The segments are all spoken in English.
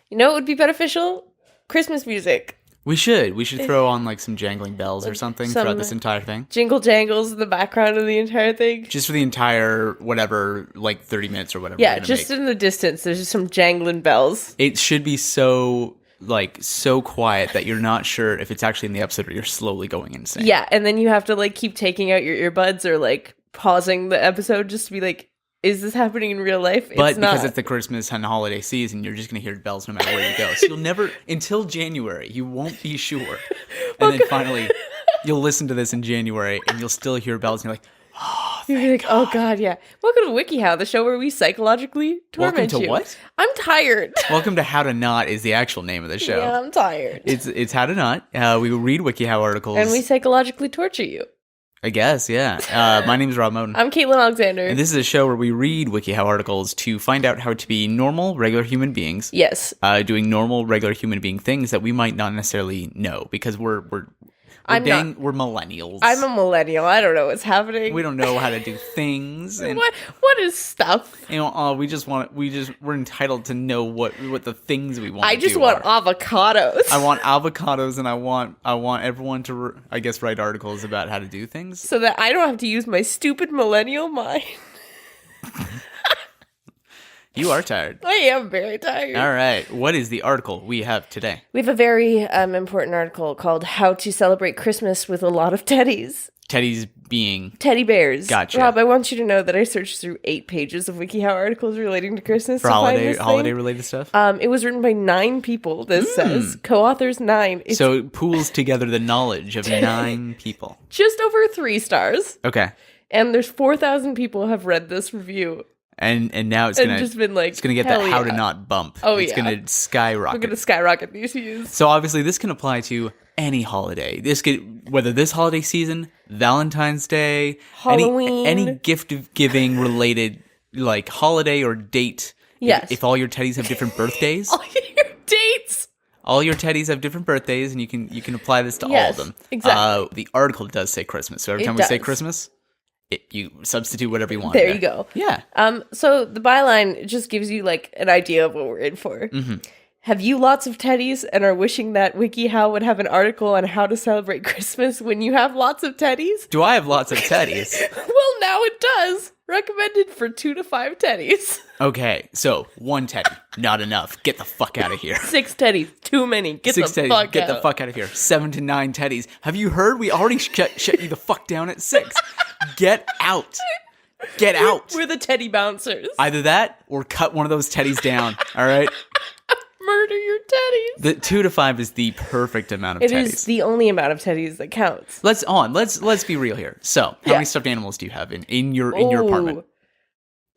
You know what would be beneficial? Christmas music. We should throw on like some jangling bells or something Some- throughout this entire thing. Jingle jangles in the background of the entire thing. Just for the entire, whatever, like 30 minutes or whatever. Yeah, we're gonna just make. in the distance, there's just some jangling bells. It should be so quiet that you're not sure if it's actually in the episode or you're slowly going insane. Yeah, and then you have to like keep taking out your earbuds or like pausing the episode just to be like, is this happening in real life? But it's not. because it's the Christmas and holiday season, you're just going to hear bells no matter where you go. So you'll never, until January, you won't be sure. And then finally, you'll listen to this in January and you'll still hear bells and you're like, You're like, oh god, yeah. Welcome to WikiHow, the show where we psychologically torment welcome to you. what? I'm tired. Welcome to How to Not is the actual name of the show. Yeah, I'm tired. It's How to Not. We read WikiHow articles. And we psychologically torture you. I guess, yeah. My name is Rob Moden. I'm Caitlin Alexander. And this is a show where we read WikiHow articles to find out how to be normal, regular human beings. Yes. Doing normal, regular human being things that we might not necessarily know because we're millennials. I'm a millennial. I don't know what's happening. We don't know how to do things. And, what is stuff? you know, we're entitled to know what the things we want. I to just do want are. avocados. I want avocados, and I want everyone to, I guess, write articles about how to do things. so that I don't have to use my stupid millennial mind. You are tired. I am very tired. All right. What is the article we have today? We have a very important article called How to Celebrate Christmas with a Lot of Teddies. Teddy's being Teddy bears. Gotcha. Rob, I want you to know that I searched through 8 pages of WikiHow articles relating to Christmas for to find this holiday thing. related stuff. It was written by 9 people, this says. Co-authors 9. It's So it pools together the knowledge of 9 people. just over 3 stars. Okay. And there's 4,000 people have read this review. And now it's And gonna just been like, it's gonna get hell that how yeah. to not bump. Oh, it's yeah. gonna skyrocket. We're going to skyrocket these views. So obviously this can apply to any holiday. Whether this holiday season, Valentine's Day, Halloween. any gift giving related like holiday or date. Yes. If all your teddies have different birthdays, All your dates. all your teddies have different birthdays, and you can apply this to all Yes, of them. exactly. The article does say Christmas, so every It time we say does. Christmas, you substitute whatever you want. There you go. Yeah. So the byline just gives you like an idea of what we're in for. Mm-hmm. Have you lots of teddies and are wishing that WikiHow would have an article on how to celebrate Christmas when you have lots of teddies? Do I have lots of teddies? Well, now it does. Recommended for 2 to 5 teddies. Okay, so 1 teddy, not enough. Get the fuck out of here. 6 teddies, too many. Get 6 the teddies, fuck get out. the fuck out of here. 7 to 9 teddies. Have you heard? We already shut you the fuck down at 6. Get out. Get out. We're the teddy bouncers. Either that or cut one of those teddies down. All right. Murder your teddies. The 2 to 5 is the perfect amount of It teddies. is the only amount of teddies that counts. Let's be real here. So, how Yeah. many stuffed animals do you have in your apartment,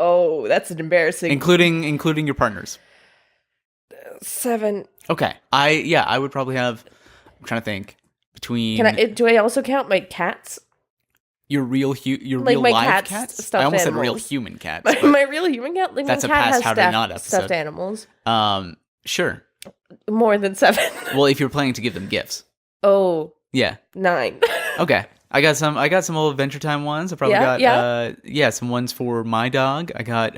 Oh, that's an embarrassing. including your partners? 7. Okay. I would probably have. I'm trying to think between Do I also count my cats? your real Like real my live cat's cats. stuffed I almost said real animals. human cats. My, but, my real human cat? Like That's my a cat past has How to Not episode. stuffed animals. Sure. More than 7. Well, if you're planning to give them gifts, Oh, yeah. 9. Okay. I got some old Adventure Time ones. I probably got some ones for my dog. I got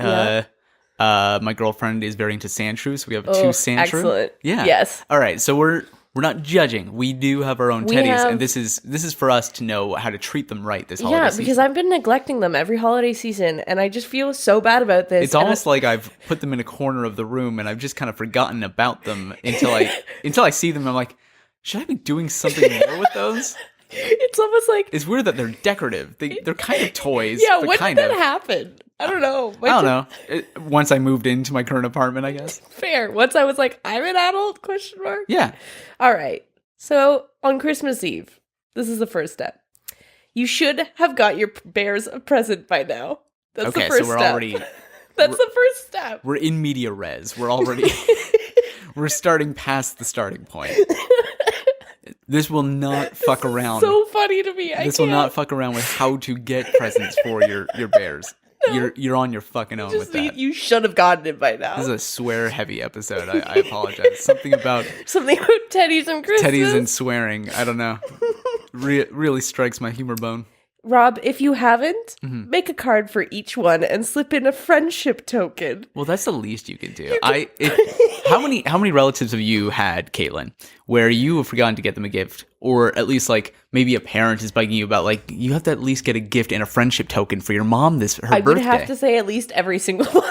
my girlfriend is very into Sandshrew, so we have 2 Sandshrew. Excellent. Yeah. Yes. All right. So we're not judging. We do have our own We teddies, have- and this is for us to know how to treat them right this holiday Yeah, season. because I've been neglecting them every holiday season, and I just feel so bad about this. It's almost like I've put them in a corner of the room, and I've just kind of forgotten about them until I see them. I'm like, should I be doing something more with those? It's almost like, It's weird that they're decorative. They're kind of toys. yeah, but when kind did that of. happen? I don't know. I don't know. Once I moved into my current apartment, I guess. Fair. Once I was like, I'm an adult? Question mark. Yeah. All right. So on Christmas Eve, this is the first step. You should have got your bears a present by now. That's Okay, the first so we're step. already That's the first step. we're in media res. We're already we're starting past the starting point. This will not fuck around. So funny to me. This will not fuck around with how to get presents for your bears. You're on your fucking own with that. You should have gotten it by now. This is a swear heavy episode. I apologize. Something about Something about teddies and Christmas. teddies and swearing. I don't know. Really strikes my humor bone. Rob, if you haven't, Mhm. make a card for each one and slip in a friendship token. Well, that's the least you can do. How many relatives have you had, Caitlin, where you have forgotten to get them a gift, or at least like maybe a parent is bugging you about like you have to at least get a gift and a friendship token for your mom her I would birthday. have to say at least every single one.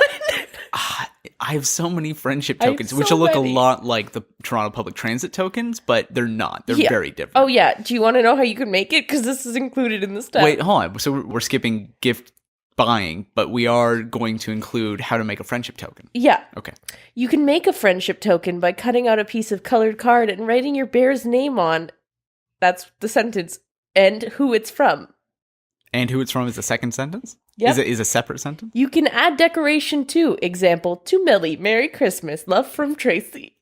I have so many friendship I have tokens, which so will look many. a lot like the Toronto Public Transit tokens, but they're not. They're Yeah. very different. Oh yeah, do you want to know how you can make it? Because this is included in the step. Wait, hold on. So we're skipping gift buying, but we are going to include how to make a friendship token. Yeah, Okay. you can make a friendship token by cutting out a piece of colored card and writing your bear's name on. That's the sentence, and who it's from. And who it's from is the second sentence? Yep. Is a separate sentence? You can add decoration too. Example, to Millie, Merry Christmas, love from Tracy.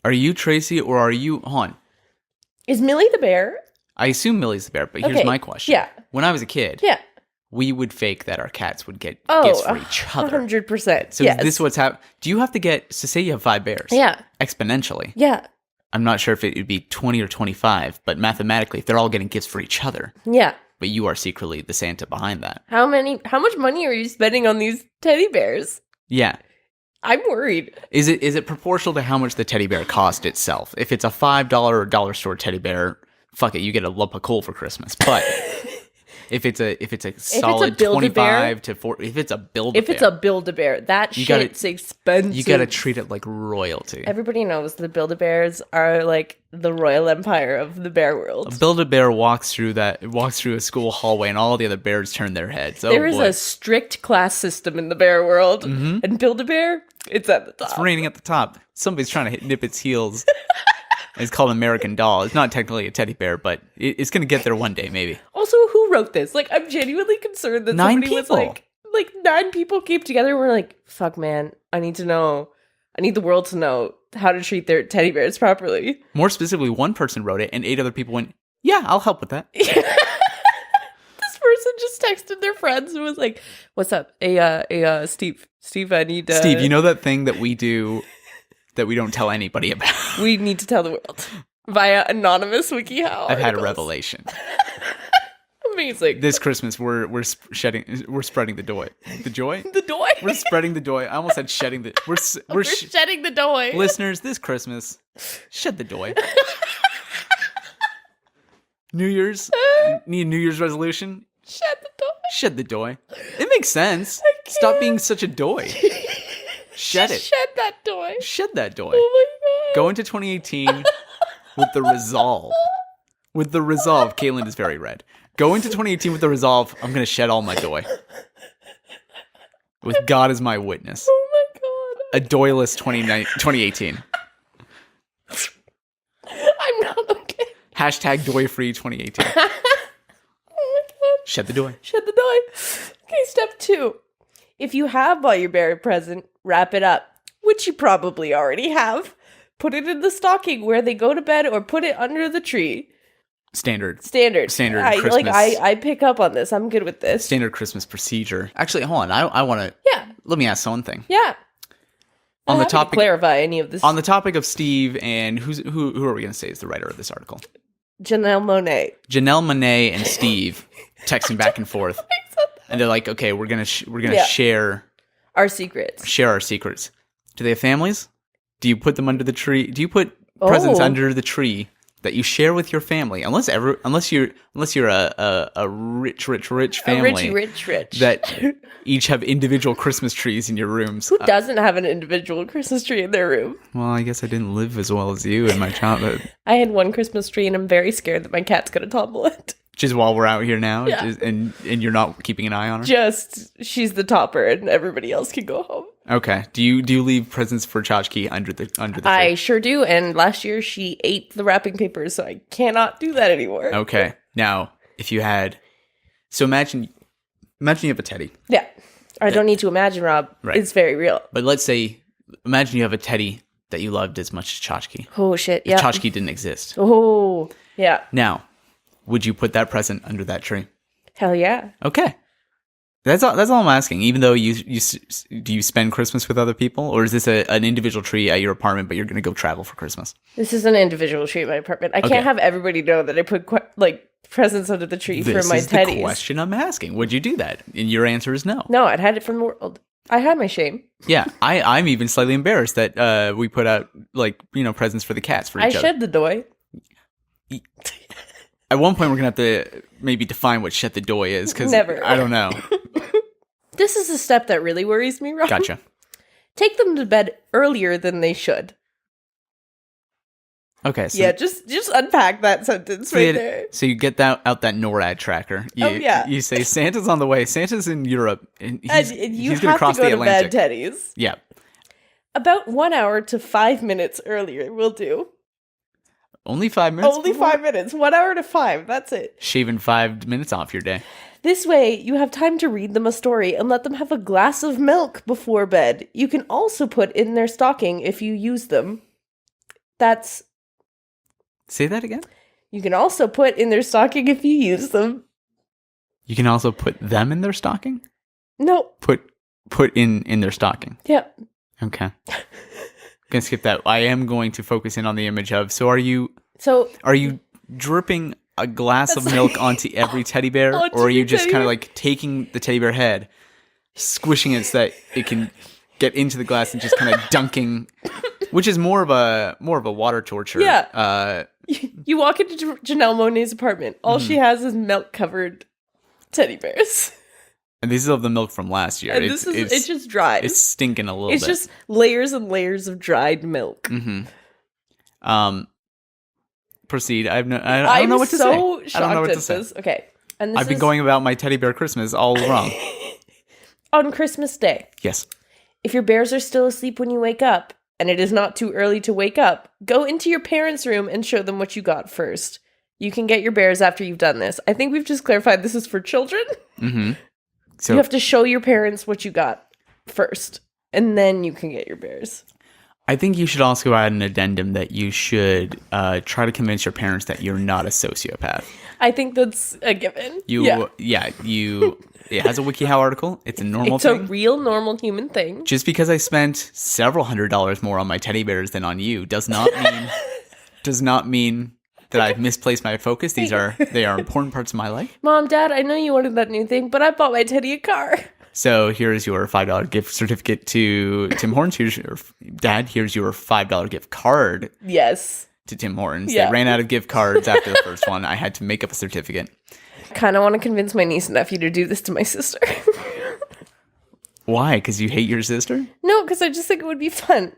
Are you Tracy or are you... Hold on. Is Millie the bear? I assume Millie's the bear, but here's Okay, my question. yeah. When I was a kid, Yeah. we would fake that our cats would get Oh, gifts for each other. 100%. So yes. is this what's happening? Do you have to get... So say you have 5 bears. Yeah. Exponentially. Yeah. I'm not sure if it would be 20 or 25, but mathematically, if they're all getting gifts for each other, Yeah. but you are secretly the Santa behind that. How much money are you spending on these teddy bears? Yeah. I'm worried. Is it proportional to how much the teddy bear cost itself? If it's a $5 or dollar store teddy bear, fuck it, you get a lump of coal for Christmas. But if it's a solid Build-A-Bear, 25 to 40, if it's a Build-A-Bear, If it's a Build-A-Bear, that You gotta- shit's expensive. you gotta treat it like royalty. Everybody knows the Build-A-Bears are like the royal empire of the bear world. Build-A-Bear walks through a school hallway, and all the other bears turn their heads. Oh There is boy. a strict class system in the bear world, and Build-A-Bear, it's at the top. It's raining at the top. Somebody's trying to nip its heels. It's called American Doll. It's not technically a teddy bear, but it's going to get there one day, maybe. Also, who wrote this? Like, I'm genuinely concerned that 9 somebody was people. like 9 people came together and were like, fuck, man, I need the world to know how to treat their teddy bears properly. More specifically, one person wrote it, and 8 other people went, yeah, I'll help with that. This person just texted their friends and was like, what's up? Hey, Steve, I need, Steve, you know that thing that we do that we don't tell anybody about? we need to tell the world via anonymous WikiHow I've had a articles. revelation. Amazing. This Christmas, we're spreading the joy. The joy? The doy. We're spreading the joy. I almost said shedding the... We're shedding the doy. Listeners, this Christmas, shed the doy. New Year's, need a New Year's resolution? Shed the doy. Shed the doy. It makes sense. Stop being such a doy. Shed it. Shed that doy. Shed that doy. Oh my god. Go into 2018 with the resolve. With the resolve. Caitlin is very red. Go into 2018 with the resolve, I'm going to shed all my doy. With God as my witness. Oh my god. A doyless 2018. I'm not okay. Hashtag doy-free 2018. Oh my god. Shed the doy. Shed the doy. Okay, step 2. If you have bought your bear a present, wrap it up, which you probably already have. Put it in the stocking where they go to bed or put it under the tree. Standard Standard. Christmas. I pick up on this. I'm good with this. Standard Christmas procedure. Actually, hold on. I want to... Yeah. Let me ask one thing. Yeah. On I'm the happy to topic... clarify any of this. On the topic of Steve and who are we going to say is the writer of this article? Janelle Monáe. Janelle Monáe and Steve texting back and forth. And they're like, okay, we're going to Yeah. share Our secrets. our secrets. Do they have families? Do you put them under the tree? Do you put presents Oh. under the tree that you share with your family? Unless you're a rich family A rich. that each have individual Christmas trees in your rooms. Who doesn't have an individual Christmas tree in their room? Well, I guess I didn't live as well as you in my childhood. I had one Christmas tree and I'm very scared that my cat's gonna topple it. Just while we're out here now, Yeah. and you're not keeping an eye on her. Just, she's the topper and everybody else can go home. Okay. Do you leave presents for Tchotchke under the I tree? sure do, and last year she ate the wrapping paper, so I cannot do that anymore. Okay. Now, if you had, so imagine you have a teddy, Yeah. I don't need to imagine, Rob. Right. It's very real. but let's say, imagine you have a teddy that you loved as much as Tchotchke. Oh, shit. Yeah. Tchotchke didn't exist. Oh, yeah. Now, would you put that present under that tree? Hell yeah. Okay. That's all I'm asking. Even though do you spend Christmas with other people, or is this an individual tree at your apartment, but you're going to go travel for Christmas? This is an individual tree in my apartment. I Okay. can't have everybody know that I put presents under the tree This for my is the teddies. question I'm asking. Would you do that? And your answer is no. No, I'd had it from the world. I had my shame. Yeah, I'm even slightly embarrassed that we put out presents for the cats for I each other. shed the doy. At one point, we're gonna have to maybe define what shed the doy is, because Never. I don't know. This is a step that really worries me, Rob. Gotcha. Take them to bed earlier than they should. Okay, so Yeah, just unpack that sentence so right you- there. So you get out that NORAD tracker. You, Oh, yeah. You say Santa's on the way. Santa's in Europe, and he's, And you he's gonna have cross to go the to Atlantic. bed, teddies. Yeah, About 1 hour to 5 minutes earlier will do. only 5 minutes. Only before? 5 minutes. 1 hour to 5. That's it. Shaving 5 minutes off your day. This way, you have time to read them a story and let them have a glass of milk before bed. You can also put in their stocking if you use them. Say that again. You can also put in their stocking if you use them. You can also put them in their stocking. No. Put in their stocking. Yeah. Okay. Gonna skip that. I am going to focus in on the image of. So are you So dripping a glass of milk onto every teddy bear, Onto or are you the just teddy kind of bear. like taking the teddy bear head, squishing it so that it can get into the glass and just kind of dunking, which is more of a water torture. Yeah. You walk into Janelle Monáe's apartment. All Mm-hmm. she has is milk-covered teddy bears. And this is of the milk from last year. And it's just dried. It's stinking a little It's bit. just layers and layers of dried milk. Proceed. I don't know what to say. I'm so I don't know shocked what at to say. this. Okay. And this I've been is going about my teddy bear Christmas all wrong. on Christmas Day. Yes. If your bears are still asleep when you wake up, and it is not too early to wake up, go into your parents' room and show them what you got first. You can get your bears after you've done this. I think we've just clarified this is for children. So You have to show your parents what you got first, and then you can get your bears. I think you should also add an addendum that you should try to convince your parents that you're not a sociopath. I think that's a given. It has a WikiHow article. It's a normal It's a thing. real normal human thing. Just because I spent several $100s more on my teddy bears than on you does not mean that I've misplaced my focus. They are important parts of my life. Mom, Dad, I know you wanted that new thing, but I bought my Teddy a car. So here's your $5 gift certificate to Tim Hortons. Dad, here's your $5 gift card Yes. to Tim Hortons. Yeah. They ran out of gift cards after the first one. I had to make up a certificate. Kind of want to convince my niece and nephew to do this to my sister. Why? Because you hate your sister? No, because I just think it would be fun.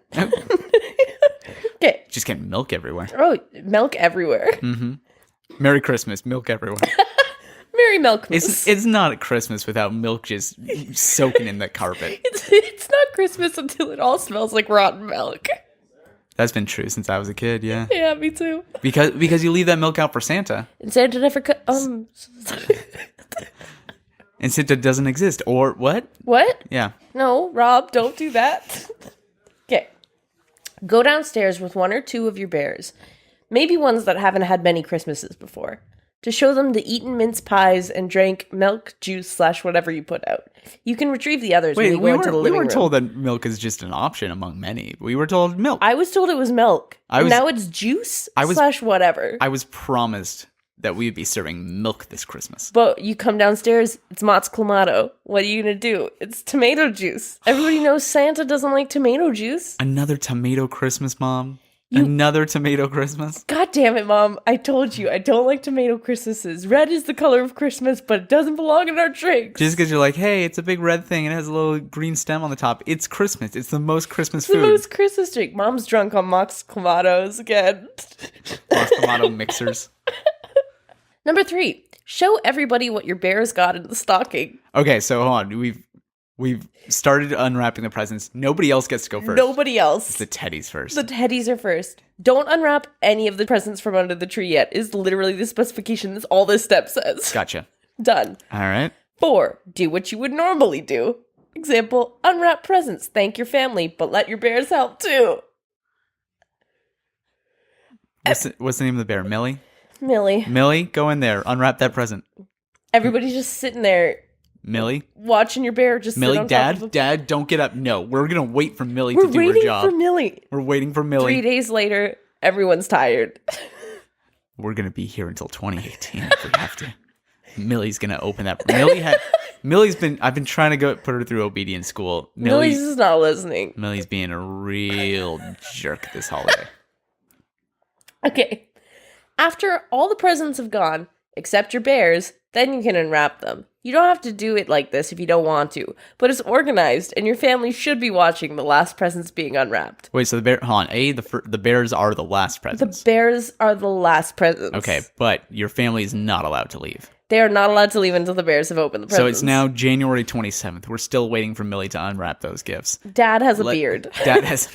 Okay. Just get milk everywhere. Oh, milk everywhere. Merry Christmas, milk everywhere. Merry Milkmas. It's not Christmas without milk just soaking in the carpet. It's not Christmas until it all smells like rotten milk. That's been true since I was a kid, yeah. Yeah, me too. Because you leave that milk out for Santa, And Santa never and Santa doesn't exist. Or what? What? Yeah. No, Rob, don't do that. Okay. Go downstairs with one or two of your bears, maybe ones that haven't had many Christmases before, to show them the eaten mince pies and drank milk, juice, / whatever you put out. You can retrieve the others when Wait, you go we into the living weren't room. told that milk is just an option among many. We were told milk. I was told it was milk. I was- Now it's juice / whatever. I was promised that we would be serving milk this Christmas. But you come downstairs, it's Mott's Clamato. What are you going to do? It's tomato juice. Everybody knows Santa doesn't like tomato juice. Another tomato Christmas, Mom. Another tomato Christmas. God damn it, Mom. I told you, I don't like tomato Christmases. Red is the color of Christmas, but it doesn't belong in our drinks. Just because you're like, hey, it's a big red thing and it has a little green stem on the top. It's Christmas. It's the most Christmas It's the food. most Christmas drink. Mom's drunk on Mott's Clamatos again. Los tomato mixers. Number 3, show everybody what your bears got in the stocking. Okay, so hold on. We've started unwrapping the presents. Nobody else gets to go first. Nobody else. The teddies first. The teddies are first. Don't unwrap any of the presents from under the tree yet, is literally the specification. That's all this step says. Gotcha. Done. All right. 4, do what you would normally do. Example, unwrap presents, thank your family, but let your bears help too. What's the name of the bear? Millie? Millie. Millie, go in there. Unwrap that present. Everybody's just sitting there Millie? watching your bear just sit Millie, on top of Dad? a- Dad, don't get up. No, we're going to wait for Millie We're to do her waiting job. for Millie. We're waiting for 3 Millie. days later, everyone's tired. We're going to be here until 2018 if we have to. Millie's going to open that. I've been trying to put her through obedience school. Millie's just not listening. Millie's being a real jerk this holiday. Okay. After all the presents have gone, except your bears, then you can unwrap them. You don't have to do it like this if you don't want to, but it's organized, and your family should be watching the last presents being unwrapped. Wait, so hold on. The bears are the last The presents. bears are the last presents. Okay, but your family is not allowed to leave. They are not allowed to leave until the bears have opened the presents. So it's now January 27th. We're still waiting for Millie to unwrap those gifts. Dad has a beard. Dad has.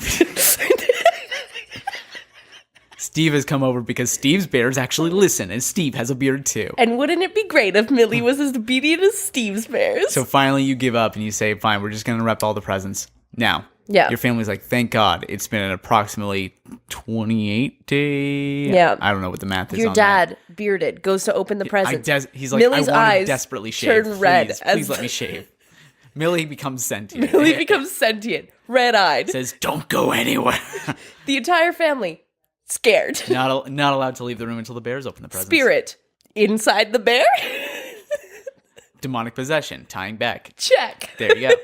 Steve has come over because Steve's bears actually listen, and Steve has a beard too. And wouldn't it be great if Millie was as obedient as Steve's bears? So finally, you give up and you say, "Fine, we're just going to unwrap all the presents now." Yeah. Your family's like, "Thank God, it's been approximately 28 days." Yeah. I don't know what the math is. Your on that. dad, bearded, goes to open the presents. He's like, Millie's I want to eyes desperately shave. turn red Please, as- please let me shave. Millie becomes sentient. Millie becomes sentient, red-eyed. Says, "Don't go anywhere." The entire family, scared. not allowed to leave the room until the bears open the presents. Spirit, inside the bear? Demonic possession. Tying back. Check. There you go.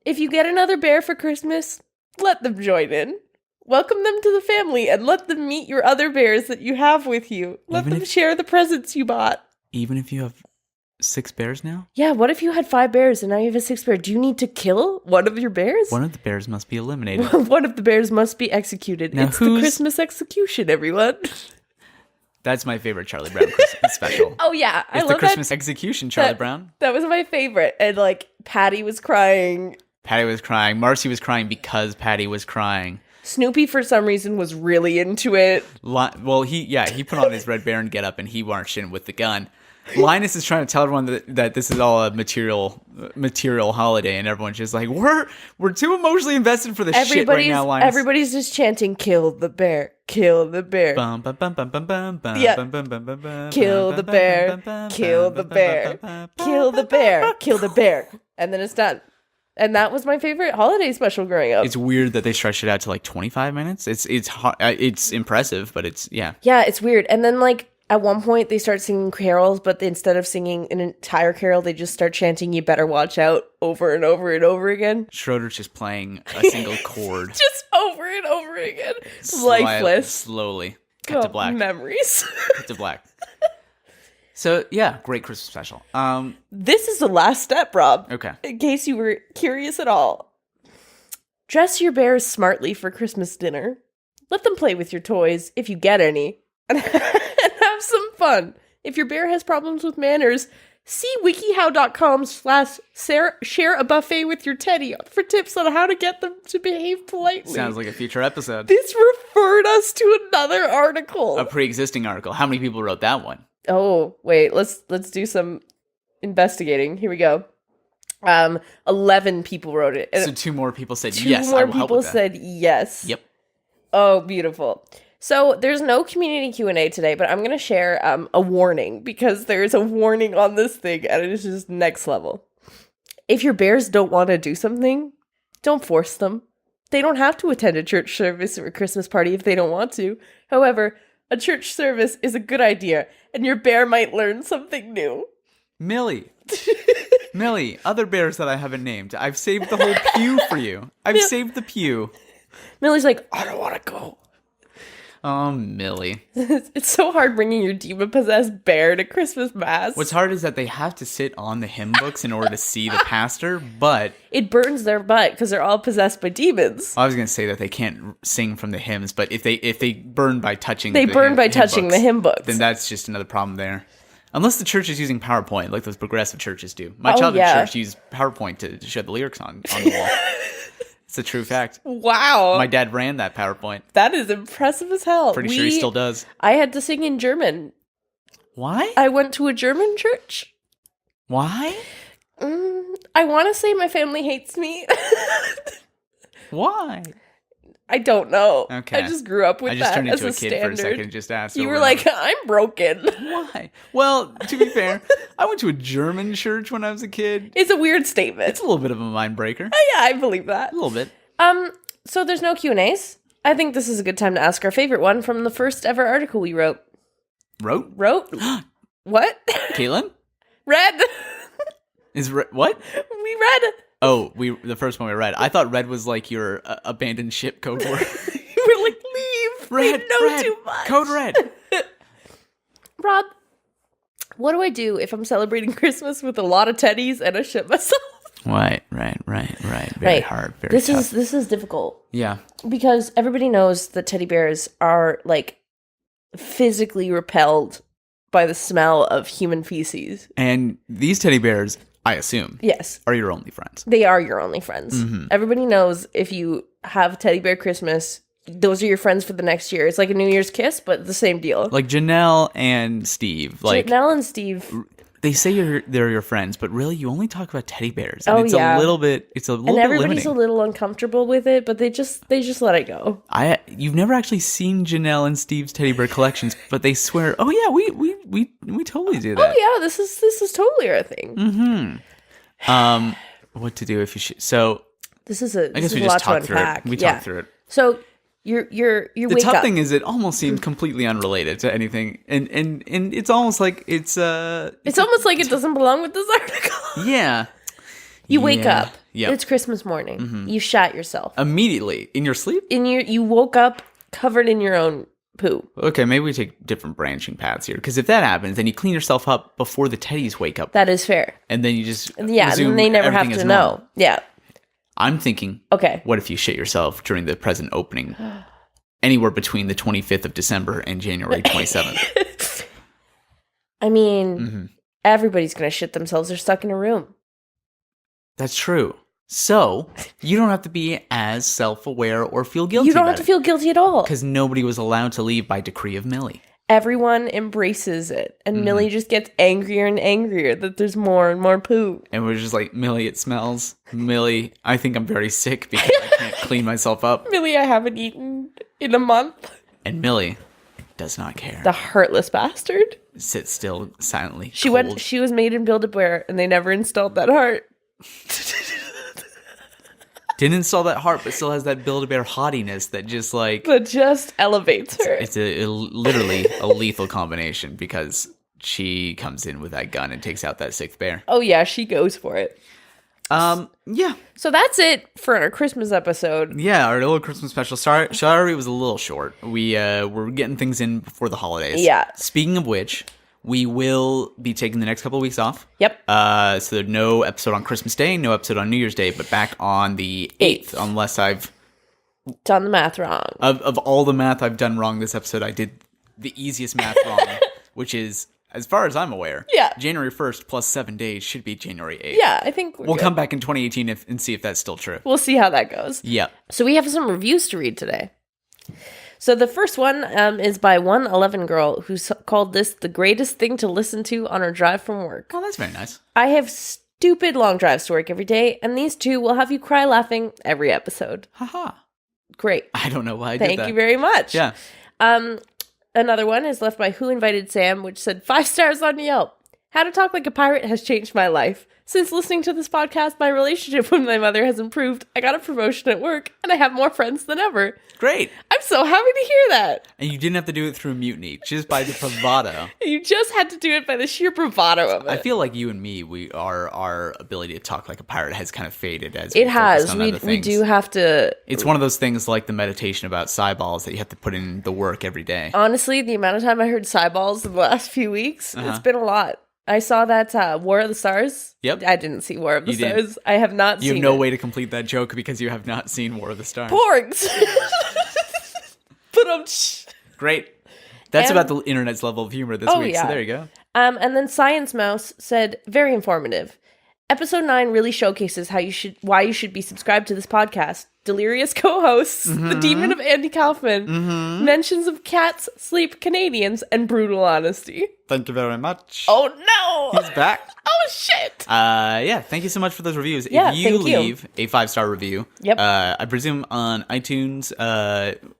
If you get another bear for Christmas, let them join in. Welcome them to the family and let them meet your other bears that you have with you. Let Even them if- share the presents you bought. Even if you have 6 bears now, Yeah, what if you had 5 bears and now you have a 6th bear? Do you need to kill one of your bears? one of the bears must be eliminated. One of the bears must be executed. Now It's the who's- Christmas execution, everyone. That's my favorite Charlie Brown Christmas special. Oh yeah, I It's the love Christmas that. execution, Charlie that- Brown. That was my favorite. And like Patty was crying. Patty was crying. Marcy was crying because Patty was crying. Snoopy for some reason was really into it. Well, he put on his Red Baron getup and he marched in with the gun. Linus is trying to tell everyone that this is all a material holiday, and everyone's just like, we're too emotionally invested for this shit right now, Linus. Everybody's just chanting, "Kill the bear, kill the bear." Bum, bum, bum, bum, bum, bum, bum, Yeah. bum, bum, bum, bum, bum, Kill bum, the bum, bear, bum, bum, kill bum, the bum, bear, bum, bum, kill the bear, kill the bear. And then it's done. And that was my favorite holiday special growing up. It's weird that they stretched it out to like 25 minutes. It's impressive, but it's Yeah, it's weird. And then like at one point they start singing carols, but instead of singing an entire carol, they just start chanting "You better watch out" over and over and over again. Schroeder's just playing a single chord. Just over and over again. Lifeless. Slowly. Cut to Oh, black. memories. Cut to black. So yeah, great Christmas special. This is the last step, Rob. Okay. In case you were curious at all. Dress your bears smartly for Christmas dinner. Let them play with your toys, if you get any, and have some fun. If your bear has problems with manners, see wikihow.com/share a buffet with your teddy for tips on how to get them to behave politely. Sounds like a future episode. This referred us to another article. A pre-existing article. How many people wrote that one? Oh, wait, let's do some investigating. Here we go. 11 people wrote it. And So 2 more people said 2 yes. I more will help people with that. said yes. Yep. Oh, beautiful. So there's no community Q&A today, but I'm going to share a warning because there's a warning on this thing and it is just next level. If your bears don't want to do something, don't force them. They don't have to attend a church service or a Christmas party if they don't want to. However, a church service is a good idea and your bear might learn something new. Millie. Millie, other bears that I haven't named. I've saved the whole pew for you. I've saved the pew. Millie's like, I don't want to go. Oh, Millie. It's so hard bringing your demon-possessed bear to Christmas Mass. What's hard is that they have to sit on the hymn books in order to see the pastor, but It burns their butt because they're all possessed by demons. I was going to say that they can't sing from the hymns, but if they burn by touching They the burn by hymn touching books, the hymn books. then that's just another problem there. Unless the church is using PowerPoint, like those progressive churches do. My Oh, childhood yeah. church used PowerPoint to show the lyrics on the wall. It's a true fact. Wow. My dad ran that PowerPoint. That is impressive as hell. Pretty sure he still does. I had to sing in German. Why? I went to a German church. Why? I want to say my family hates me. Why? I don't know. Okay. I just grew up with I just that turned as into a a kid standard. for a second and just asked. You over were and like, over. I'm broken. Why? Well, to be fair, I went to a German church when I was a kid. It's a weird statement. It's a little bit of a mind breaker. Yeah, I believe that. A little bit. So there's no Q&As. I think this is a good time to ask our favorite one from the first ever article we wrote. Wrote? What? Caitlin? Read. What? We read. Oh, the first one we read. I thought red was like your abandoned ship code word. We're like, leave. Red, We know red, too much. code red. Rob, what do I do if I'm celebrating Christmas with a lot of teddies and I shit myself? Right. Very hard. Very this tough. is difficult Yeah. because everybody knows that teddy bears are like physically repelled by the smell of human feces. And these teddy bears, I assume, Yes, are your only friends. they are your only friends. Everybody knows if you have teddy bear Christmas, those are your friends for the next year. It's like a New Year's kiss, but the same deal. Like Janelle and Steve. Like Janelle and Steve. they say they're your friends, but really you only talk about teddy bears. And Oh, it's yeah. a little bit And bit everybody's limiting. a little uncomfortable with it, but they just let it go. You've never actually seen Janelle and Steve's teddy bear collections, but they swear, "Oh yeah, we totally do that." Oh yeah, this is totally our thing. What to do if you should? So This is I guess we a just lot to talked through it. unpack. We Yeah. talked through it. So you The wake tough up. thing is, it almost seemed completely unrelated to anything, and it's almost like it's almost like it doesn't belong with this article. yeah. You wake up. Yep. It's Christmas morning. You shat yourself. Immediately in your sleep. You woke up covered in your own poo. Okay, maybe we take different branching paths here, because if that happens, then you clean yourself up before the teddies wake up, That is fair. and then you just Yeah, resume and they never have everything to as know. normal. Yeah. I'm thinking, Okay. what if you shit yourself during the present opening, anywhere between the 25th of December and January 27th? I mean, everybody's gonna shit themselves. They're stuck in a room. That's true. So you don't have to be as self-aware or feel guilty. You don't have to feel guilty at all. because nobody was allowed to leave by decree of Millie. Everyone embraces it, and Millie just gets angrier and angrier that there's more and more poo. And we're just like, Millie, it smells. Millie, I think I'm very sick because I can't clean myself up. Millie, I haven't eaten in a month. And Millie does not care. The heartless bastard. Sits still silently. She cold. She was made in Build-A-Bear, and they never installed that heart. Didn't install that heart, but still has that Build-A-Bear haughtiness that just like That just elevates her. it's literally a lethal combination, because she comes in with that gun and takes out that sixth bear. Oh yeah, she goes for it. Yeah. So that's it for our Christmas episode. Yeah, our little Christmas special. Sorry, it was a little short. We were getting things in before the holidays. Yeah. Speaking of which, we will be taking the next couple of weeks off. Yep. So there's no episode on Christmas Day, no episode on New Year's Day, but back on the 8th, unless I've Done the math wrong. of all the math I've done wrong this episode, I did the easiest math wrong, which is, as far as I'm aware, Yeah. January 1st plus 7 days should be January 8th. Yeah, I think We'll come back in 2018 and see if that's still true. We'll see how that goes. Yeah. So we have some reviews to read today. So the first one is by 111 Girl, who's called this the greatest thing to listen to on her drive from work. Oh, that's very nice. I have stupid long drives to work every day, and these two will have you cry laughing every episode. Haha. Great. I don't know why I did that. Thank you very much. Yeah. Another one is left by Who Invited Sam, which said 5 stars on Yelp. How to Talk Like a Pirate has changed my life. Since listening to this podcast, my relationship with my mother has improved. I got a promotion at work, and I have more friends than ever. Great. I'm so happy to hear that. And you didn't have to do it through mutiny, just by the bravado. You just had to do it by the sheer bravado of it. I feel like you and me, our ability to talk like a pirate has kind of faded as It we focus has. on We other things. do have to. It's one of those things like the meditation about Cyballs that you have to put in the work every day. Honestly, the amount of time I heard Cyballs in the last few weeks, it's been a lot. I saw that War of the Stars. Yep. I didn't see War of the You didn't. Stars. I have not You seen have no it. way to complete that joke because you have not seen War of the Stars. Porgs! But Great. That's And- about the internet's level of humor this Oh, week, yeah. so there you go. And then Science Mouse said, very informative. Episode 9 really showcases why you should be subscribed to this podcast. delirious co-hosts, the demon of Andy Kaufman, mentions of cats, sleep, Canadians, and brutal honesty. Thank you very much. Oh no! He's back. Oh shit! Yeah, thank you so much for those reviews. Yeah, if you thank you. leave a 5-star review, Yep. I presume on iTunes,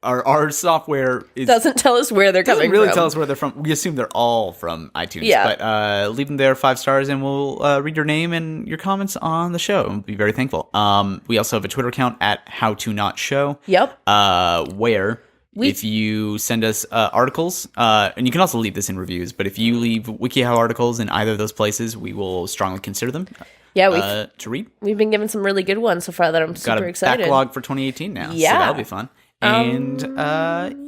our software Doesn't tell us where they're doesn't coming really from. tell us where they're from. We assume they're all from iTunes. Yeah. But leave them there 5 stars, and we'll read your name and your comments on the show. We'll be very thankful. We also have a Twitter account at How To Not Show. Yep. Where if you send us articles, and you can also leave this in reviews, but if you leave WikiHow articles in either of those places, we will strongly consider them. Yeah, to read. we've been given some really good ones so far that I'm Got super a excited. backlog for 2018 now, so Yeah. that'll be fun. And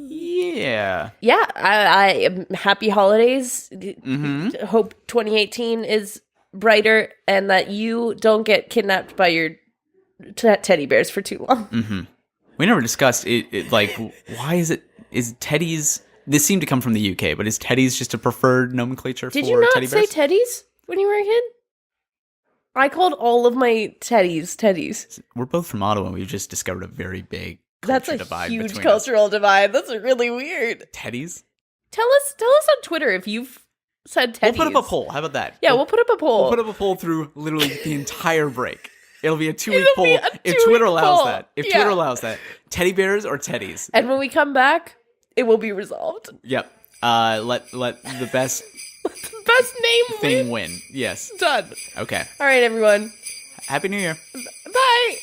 yeah, Yeah, I happy holidays. Mm-hmm. Hope 2018 is brighter and that you don't get kidnapped by your teddy bears for too long. we never discussed it. Like, why is Teddy's? This seemed to come from the UK, but is Teddy's just a preferred nomenclature Did for you not teddy say bears? teddies when you were a kid? I called all of my teddies. We're both from Ottawa, and we've just discovered a very big That's culture a divide huge between us. cultural divide. That's really weird. Teddies. Tell us on Twitter if you've said teddies. We'll put up a poll. How about that? Yeah, we'll put up a poll. We'll put up a poll through literally the entire break. It'll be a 2-week It'll poll. be a If 2-week Twitter allows poll. that. If Yeah. Twitter allows that. Teddy bears or teddies? And when we come back, it will be resolved. Yep. Let the best Best name thing win. Yes. done. Okay. All right, everyone. Happy New Year. Bye.